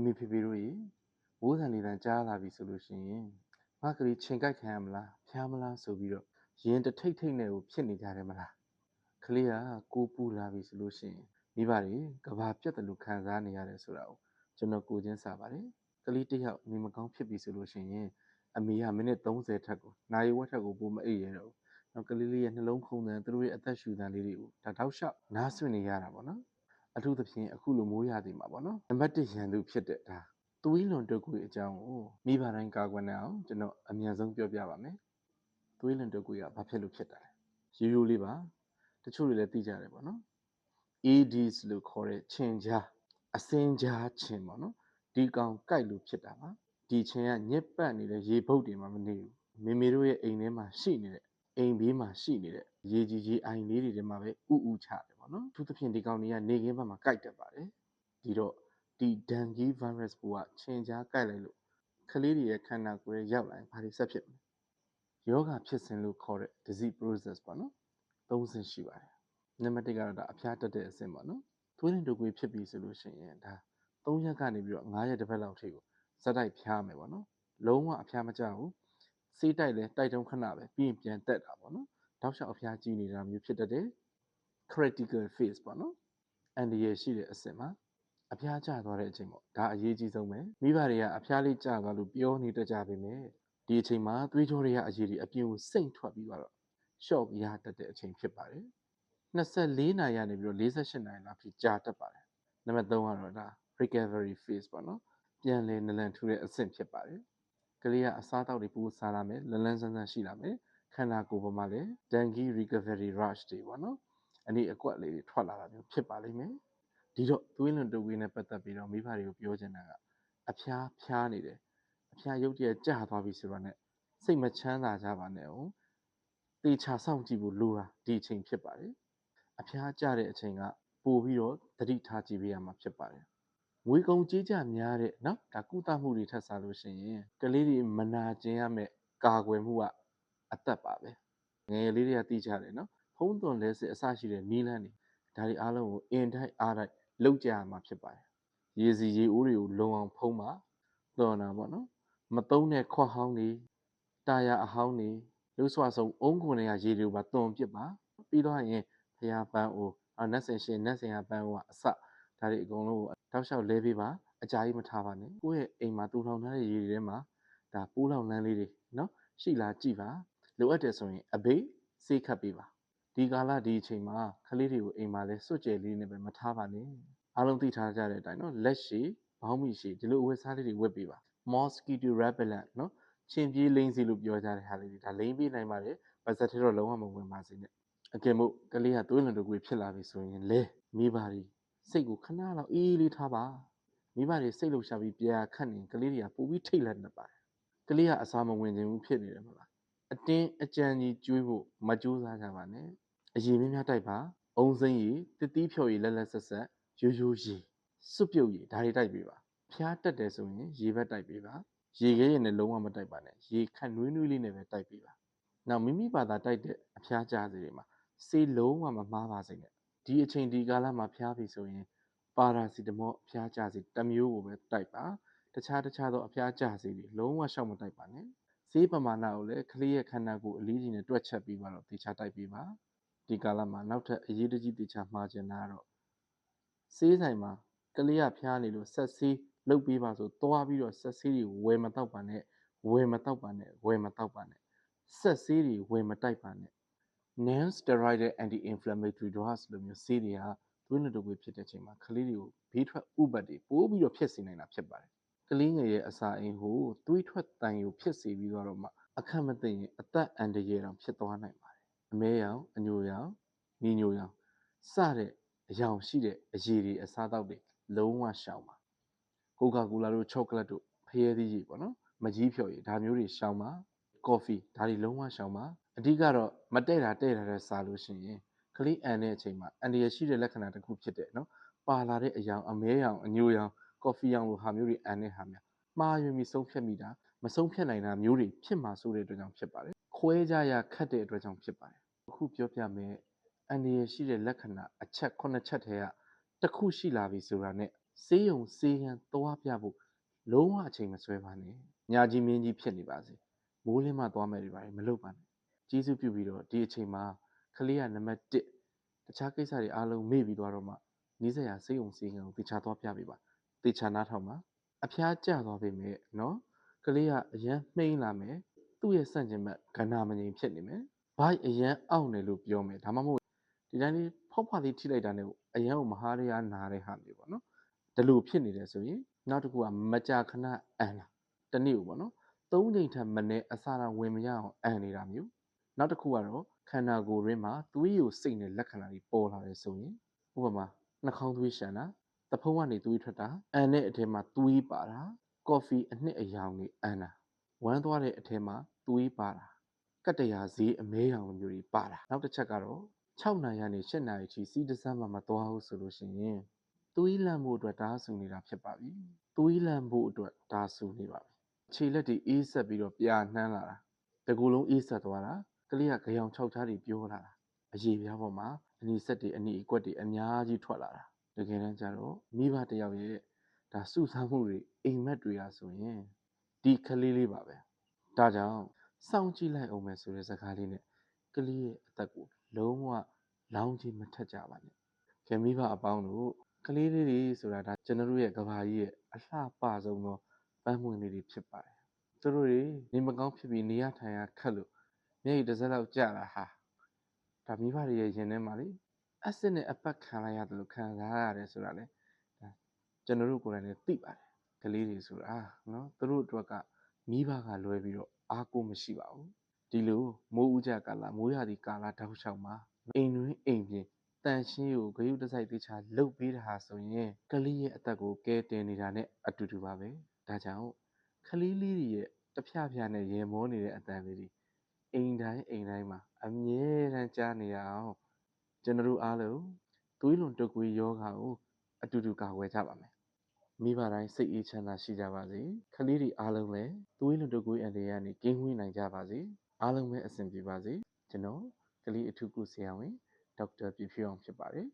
မိဖေဖေတို့ရေမိုးဆန်လေတန်းကြားလာပြီဆိုလို့ရှိရင်ငါကလေးချိန်ကြိုက်ခံရမလားဖျားမလားဆိုပြီးတော့ရင်တထိတ်ထိတ်နဲ့ကိုဖြစ်နေကြတယ်မလားကလေးကကိုပူလာပြီဆိုလို့ရှိရင်မိဘတွေကဘာပြတ်တယ်လို့ခံစားနေရတယ်ဆိုတာကိုကျွန်တော်ကိုချင်းစားပါတယ်ကလေးတစ်ယောက်နေမကောင်းဖြစ်ပြီဆိုလို့ရှိရင်အမေကမိနစ်30ထက်ကိုနိုင်ဝက်ထက်ကိုပိုမအိပ်ရတော့နောက်ကလေးလေးရဲ့နှလုံးခုန်တယ်သူတို့ရဲ့အသက်ရှူတန်လေးတွေကိုဒါတောက်လျှောက်နားဆွနေရတာပေါ့နော်အထူးသဖြင့်အခုလိုမိုးရသည်မှာပေါ့နော်နံပါတ်1ရန်သူဖြစ်တဲ့ဒါသွေးလွန်တုပ်ကွေးအကြောင်းကိုမိဘတိုင်းကာကွယ်နိုင်အောင်ကျွန်တော်အမြန်ဆုံးပြောပြပါမယ်သွေးလွန်တုပ်ကွေးကဘာဖြစ်လို့ဖြစ်တာလဲရိုးရိုးလေးပါတချို့တွေလည်းသိကြတယ်ပေါ့နော် ADs လို့ခေါ်တဲ့ခြင်ကြားအစင်းကြားခြင်ပေါ့နော်ဒီကောင်ကြိုက်လို့ဖြစ်တာပါဒီခြင်ကညက်ပတ်နေတဲ့ရေပုတ်တွေမှာမနေဘူးမေမေတို့ရဲ့အိမ်ထဲမှာရှိနေတဲ့အိမ်ဘေးမှာရှိနေတဲ့ရေကြီးရေအိုင်လေးတွေထဲမှာပဲဥဥချတယ်ပေါ့နော်အထူးသဖြင့်ဒီကောင်တွေကနေခင်းဘက်မှာကြိုက်တတ်ပါတယ်ဒီတော့ဒီဒန်ဂီဗိုင်းရပ်စ်ပိုးကခြင်ကြားကြိုက်လိုက်လို့ကလေးတွေရဲ့ခန္ဓာကိုယ်ရဲ့ရောက်လာရင်ဘာတွေဆက်ဖြစ်မလဲယောဂဖြစ်စဉ်လို့ခေါ်တဲ့ disease process ပေါ့နော်၃ဆင့်ရှိပါတယ်နံပါတ်1ကတော့ဒါအဖျားတက်တဲ့အဆင့်ပေါ့နော်သွေးလွန်တုပ်ကွေးဖြစ်ပြီဆိုလို့ရှိရင်ဒါ3ရက်ကနေပြီးတော့9ရက်တစ်ပတ်လောက်ထိကိုဇက်တိုက်ဖျားမယ်ပေါ့နော်လုံးဝအဖျားမကျဘူးစေးတိုက်လဲတိုက်တုံးခဏပဲပြီးရင်ပြန်တက်တာပေါ့နော်တောက်လျှောက်အဖျားကြီးနေတာမျိုးဖြစ်တတ်တယ် critical phase ပေါ့နော်အန်ဒီရရှိတဲ့အဆင့်မှာအဖျားကျသွားတဲ့အချိန်ပေါ့ဒါအရေးကြီးဆုံးပဲမိဘတွေကအဖျားလေးကျသွားလို့ပြောနေတတ်ကြပေမဲ့ဒီအချိန်မှာသွေးကြောတွေကအရေးတွေအပြင်ကိုစိမ့်ထွက်ပြီးတော့ shock ရတတ်တဲ့အချိန်ဖြစ်ပါတယ်24နာရီကနေပြီးတော့48နာရီလောက်ထိကြာတတ်ပါတယ်နံပါတ်3ကတော့ဒါ recovery phase ပေါ့နော်ပြန်လည်နလန်ထူတဲ့အဆင့်ဖြစ်ပါတယ်ကလေးကအစားတောက်တွေပိုစားလာမယ်လန်းလန်းဆန်းဆန်းရှိလာမယ်ခန္ဓာကိုယ်ပေါ်မှာလည်း dengue recovery rush တွေပေါ့နော်အနေအကွက်လေးတွေထွက်လာတာမျိုးဖြစ်ပါလိမ့်မယ်ဒီတော့သွေးလွန်တုပ်ကွေးနဲ့ပတ်သက်ပြီးတော့မိဘတွေကိုပြောချင်တာကအဖျားဖျားနေတယ်အဖျားရုပ်တရက်ကျသွားပြီဆိုတော့ ਨੇ စိတ်မချမ်းသာကြပါနဲ့哦တေချာစောင့်ကြည့်ဖို့လိုတာဒီအချိန်ဖြစ်ပါတယ်အဖျားကျတဲ့အချိန်ကပို့ပြီးတော့သတိထားကြည့်ပေးရမှာဖြစ်ပါတယ်ငွေကုန်ကြေးကျများတဲ့เนาะဒါကုသမှုတွေထပ်စားလို့ရှိရင်ကလေးတွေမနာကျင်ရမယ့်ကာကွယ်မှုကအသက်ပါပဲငယ်လေးတွေကသိကြတယ်เนาะဖုံးသွန်လဲစစ်အစရှိတဲ့နီးလန်းတွေဒါတွေအားလုံးကိုအင်တိုက်အားတိုက်လုပ်ကြရမှာဖြစ်ပါတယ်ရေစီရေအိုးတွေကိုလုံအောင်ဖုံးပါတော်တာပေါ့နော်မသုံးတဲ့ခွက်ဟောင်းတွေတာယာအဟောင်းတွေလို့ဆိုအောင်အုံးခွန်တွေကရေတွေကိုပါတွန်ပစ်ပါပြီးတော့ရင်ဖျားပန်းအိုနတ်ဆင်ရှင်နတ်ဆင်ရပန်းအိုကအစဒါတွေအကုန်လုံးကိုတောက်လျှောက်လဲပေးပါအကြာကြီးမထားပါနဲ့ကိုယ့်ရဲ့အိမ်မှာတူထောင်ထားတဲ့ရေတွေထဲမှာဒါပိုးလောင်လန်းလေးတွေเนาะရှိလားကြည့်ပါလိုအပ်တယ်ဆိုရင်အဘေးဆေးခတ်ပေးပါဒီကာလဒီအချိန်မှာကလေးတွေကိုအိမ်မှာလဲစွတ်ကြဲလေးနဲ့ပဲမထားပါနဲ့အားလုံးသိထားကြတဲ့အတိုင်းเนาะလက်ရှိဘောင်းမီရှိဒီလိုအဝတ်စားလေးတွေဝတ်ပေးပါ mosquito repellent เนาะချင်းပြေးလိမ့်စီလို့ပြောကြတဲ့ဟာလေးတွေဒါလိမ့်ပေးနိုင်ပါတယ်ပါဇက်ထဲတော့လုံးဝမဝင်ပါစေနဲ့အကယ်မို့ကလေးကသွေးလွန်တုပ်ကွေးဖြစ်လာပြီဆိုရင်လဲမိဘတွေစိတ်ကိုခဏလောက်အေးလေးထားပါမိဘတွေစိတ်လှုပ်ရှားပြီးပြာခတ်နေကလေးတွေကပိုပြီးထိတ်လန့်နေပါတယ်ကလေးကအစာမဝင်ခြင်းဘူးဖြစ်နေတယ်မလားအတင်းအကြံကြီးကျွေးဖို့မကြိုးစားကြပါနဲ့အရင်များများတိုက်ပါအုံစိမ့်ရည်တစ်သီးဖြော်ရည်လက်လက်ဆက်ဆက်ရိုးရိုးရည်စွပ်ပြုတ်ရည်ဒါတွေတိုက်ပေးပါဖျားတက်တယ်ဆိုရင်ရေဘက်တိုက်ပေးပါရေခဲရည်နဲ့လုံးဝမတိုက်ပါနဲ့ရေခန့်နွေးနွေးလေးနဲ့ပဲတိုက်ပေးပါနောက်မိမိဘာသာတိုက်တဲ့အဖျားကြားစီတွေမှာဆေးလုံးဝမမှားပါစေနဲ့ဒီအချိန်ဒီကာလမှာဖျားပြီဆိုရင်ပါရာစီတမော့အဖျားကြားစီတစ်မျိုးကိုပဲတိုက်ပါတခြားသောအဖျားကြားစီတွေလုံးဝရှောက်မတိုက်ပါနဲ့ဆေးပမာဏကိုလည်းကလေးရဲ့ခန္ဓာကိုယ်အလေးကြီးနဲ့တွက်ချက်ပြီးမှတော့တေချာတိုက်ပေးပါဒီကာလမှာနောက်ထပ်အရေးတကြီးတေချာမှားချင်တာကတော့ဆေးဆိုင်မှာကလေးကဖျားနေလို့ဆက်ဆေးလုပ်ပေးပါဆိုသွားပြီးတော့ဆက်ဆေးတွေဝယ်မတော့ပါနဲ့ဆက်ဆေးတွေဝယ်မတိုက်ပါနဲ့ non steroidal anti inflammatory drugs လို့မျိုးဆေးတွေကသွေးလွန်တုပ်ကွေးဖြစ်တဲ့အချိန်မှာကလေးတွေကိုဘေးထွက်ဥပတ်တွေပိုးပြီးတော့ဖြစ်စေနိုင်တာဖြစ်ပါတယ်ကလေးငယ်ရဲ့အစာအိမ်ကိုသွေးထွက်တန်ကိုဖြစ်စေပြီးတော့မှအခက်မသိရင်အသက်အန္တရာယ်တောင်ဖြစ်သွားနိုင်ပါတယ်အမဲရောင်အညိုရောင်နီညိုရောင်စတဲ့အယောင်ရှိတဲ့အရည်တွေအစားအသောက်တွေလုံးဝရှောင်ပါကိုကာကိုလာတို့ချောကလက်တို့ဖရဲသီးရည်ပေါ့နော်မကြီးဖြော်ရည်ဒါမျိုးတွေရှောင်ပါကော်ဖီဒါတွေလုံးဝရှောင်ပါအဓိကတော့မတဲ့တာတဲ့စားလို့ရှိရင်ကလေးအန်တဲ့အချိန်မှာအန်တရရှိတဲ့လက္ခဏာတစ်ခုဖြစ်တဲ့နော်ပါလာတဲ့အယောင်အမဲရောင်အညိုရောင်ကော်ဖီရောင်လိုဟာမျိုးတွေအန်တဲ့ဟာများမှားယွင်းပြီးဆုံးဖြတ်မိတာမဆုံးဖြတ်နိုင်တာမျိုးတွေဖြစ်မှာဆိုတဲ့အတွက်ကြောင့်ဖြစ်ပါတယ်ခွဲခြားရခက်တဲ့အတွက်ကြောင့်ဖြစ်ပါတယ်အခုပြောပြမယ်အန်တရရှိတဲ့လက္ခဏာအချက်9ချက်ထဲကတစ်ခုရှိလာပြီဆိုတာနဲ့ ဆေးရုံဆေးခန်းသွားပြဖို့လုံးဝအချိန်မဆွဲပါနဲ့ညာကြီးမင်းကြီးဖြစ်နေပါစေမိုးလင်းမှသွားမယ်တွေပါမလုပ်ပါနဲ့ကျေးဇူးပြုပြီးတော့ဒီအချိန်မှာကလေးကနံပါတ်1တခြားကိစ္စတွေအားလုံးမေ့ပြီးသွားတော့မှနီးစပ်ရာဆေးရုံဆေးခန်းကိုတေချာသွားပြပေးပါတေချာနားထောင်ပါအဖျားကျသွားပြီမဲ့နော်ကလေးကအရန်မှိန်းလာမယ်သူ့ရဲ့စန့်ကျင်ဘက်ကဏ္ဍမငြိမ်ဖြစ်နေမယ်ဘိုက်အရန်အောင့်တယ်လို့ပြောမယ်ဒါမှမဟုတ်ဒီတိုင်းလေးဖောက်ဖွာလေးထိလိုက်တာနဲ့အရန်ကိုမဟာရရနာတဲ့ဟာမျိုးပေါ့နော်ဒီလိုဖြစ်နေတယ်ဆိုရင်နောက်တစ်ခုကမကြာခဏအန်လာတနေ့ကိုပေါ့နော်3ချိန်ထက်မနည်းအစာတော်ဝင်မရအောင်အန်နေတာမျိုးနောက်တစ်ခုကတော့ခန္ဓာကိုယ်ရင်းမှာသွေးကိုစိတ်နဲ့လက္ခဏာတွေပေါ်လာတယ်ဆိုရင်ဥပမာနှာခေါင်းသွေးရှမ်းတာတဖုံးကနေသွေးထွက်တာအန်တဲ့အထဲမှာသွေးပါတာကော်ဖီအနှစ်အယောင်တွေအန်တာဝမ်းသွားတဲ့အထဲမှာသွေးပါတာကတ္တရာဈေးအမဲရောင်မျိုးတွေပါတာနောက်တစ်ချက်ကတော့6နာရီကနေ7နာရီထိစီးတစမ်းမှမသွားဘူးဆိုလို့ရှိရင်သွေးလန့်ဖို့အတွက်တားဆူနေတာဖြစ်ပါပြီသွေးလန့်ဖို့အတွက်တားဆူနေပါပြီခြေလက်တွေအေးဆက်ပြီးတော့ပြာနှမ်းလာတာတကူလုံးအေးဆက်သွားတာကလေးကကြောင်6ချားတွေပြောလာတာအရေးပြားပေါ်မှာအနီဆက်တွေအနီအကွက်တွေအများကြီးထွက်လာတာတကယ်တမ်းကျတော့မိဘတယောက်ရဲ့ဒါစုဆောင်းမှုတွေအိမ်မက်တွေရာဆိုရင်ဒီကလေးလေးပါပဲဒါကြောင့်စောင့်ကြည့်လိုက်အောင်မယ်ဆိုတဲ့စကားလေးနဲ့ကလေးရဲ့အသက်ကိုလုံးဝလောင်းကြီးမထက်ကြပါနဲ့ခင်မိဘအပေါင်းတို့ကလေးလေးတွေဆိုတာဒါကျွန်တော်တို့ရဲ့ကဘာကြီးရဲ့အလှပဆုံးသောပန်းမွင့်လေးတွေဖြစ်ပါတယ်သူတို့တွေနေမကောင်းဖြစ်ပြီးနေရထိုင်ရခက်လို့မျက်ရည်တစ်စက်လောက်ကျလာဟာဒါမိဘတွေရဲ့ရင်ထဲမှာလေအက်ဆစ်နဲ့အပတ်ခံလိုက်ရတယ်လို့ခံစားရတယ်ဆိုတာလေဒါကျွန်တော်တို့ကိုယ်တိုင်လည်းသိပါတယ်ကလေးတွေဆိုတာနော်သူတို့အတွက်ကမိဘကလွဲပြီးတော့အားကိုးမရှိပါဘူးဒီလိုမိုးဥကြကာလမိုးရသည့်ကာလတောက်လျှောက်မှာအိမ်တွင်းအိမ်ပြင်တန်ရှင်းကိုဂရုတစိုက်သေးချာလှုပ်ပေးတာဟာဆိုရင်ကလေးရဲ့အသက်ကိုကဲတင်နေတာနဲ့အတူတူပါပဲဒါကြောင့်ကလေးလေးတွေရဲ့တဖြဖြနဲ့ရေမောနေတဲ့အတန်လေးတွေအိမ်တိုင်းမှာအမြဲတမ်းကြားနေရအောင်ကျွန်တော်တို့အားလုံးသွေးလွန်တုပ်ကွေးယောဂါကိုအတူတူကာကွယ်ကြပါမယ်မိဘတိုင်းစိတ်အေးချမ်းသာရှိကြပါစေကလေးတွေအားလုံးလည်းသွေးလွန်တုပ်ကွေးအန္တရာယ်ကနေကင်းဝေးနိုင်ကြပါစေအားလုံးပဲအဆင်ပြေပါစေကျွန်တော်ကလေးအထူးကုဆရာဝန်ဒေါက်တာပြည့်ဖြူအောင်ဖြစ်ပါတယ်